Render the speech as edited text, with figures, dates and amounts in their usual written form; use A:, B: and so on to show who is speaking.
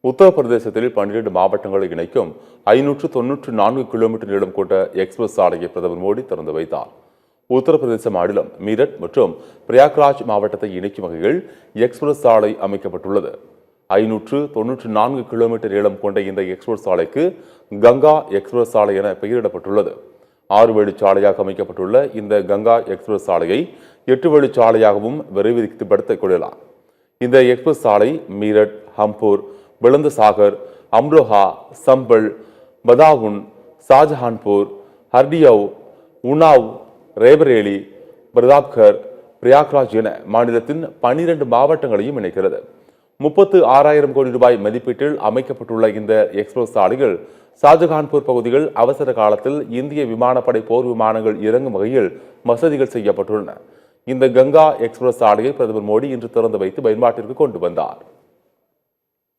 A: உத்தரப்பிரதேசத்தில் 12 மாவட்டங்களை இணைக்கும் 594 கிலோமீட்டர் நீளம் கொண்ட எக்ஸ்பிரஸ் சாலையை பிரதமர் மோடி திறந்து வைத்தார். உத்தரப்பிரதேச மாநிலம் மீரட் மற்றும் பிரயாக்ராஜ் மாவட்டத்தை இணைக்கும் வகையில் எக்ஸ்பிரஸ் சாலை அமைக்கப்பட்டுள்ளது. 594 கிலோமீட்டர் நீளம் கொண்ட இந்த எக்ஸ்பிரஸ் சாலைக்கு கங்கா எக்ஸ்பிரஸ் சாலை என பெயரிடப்பட்டுள்ளது. 6 வழிச்சாலையாக அமைக்கப்பட்டுள்ள இந்த கங்கா எக்ஸ்பிரஸ் சாலையை 8 வழிச்சாலையாகவும் விரைவுபடுத்திக் கொள்ளலாம். இந்த எக்ஸ்பிரஸ் சாலை மீரட், ஹம்பூர், बुलंदसागर, अमरोहा, संबल, बदाउन, शाहजहानपुर, हरडियाव, उन्नाव, रेबरेली, प्रतापगढ़, प्रयागराज என மாநிலத்தின் 12 மாவட்டங்களையும் இணைக்கிறது. 36,000 கோடி ரூபாய் மதிப்பீட்டில் அமைக்கப்பட்டுள்ள இந்த எக்ஸ்பிரஸ் சாலைகள் ஷாஜகான்பூர் பகுதியில் அவசர காலத்தில் இந்திய விமானப்படை போர் விமானங்கள் இறங்கும் வகையில் வசதிகள் செய்யப்பட்டுள்ளன. இந்த கங்கா எக்ஸ்பிரஸ் சாலையை பிரதமர் மோடி இன்று திறந்து வைத்து பயன்பாட்டிற்கு கொண்டு வந்தார்.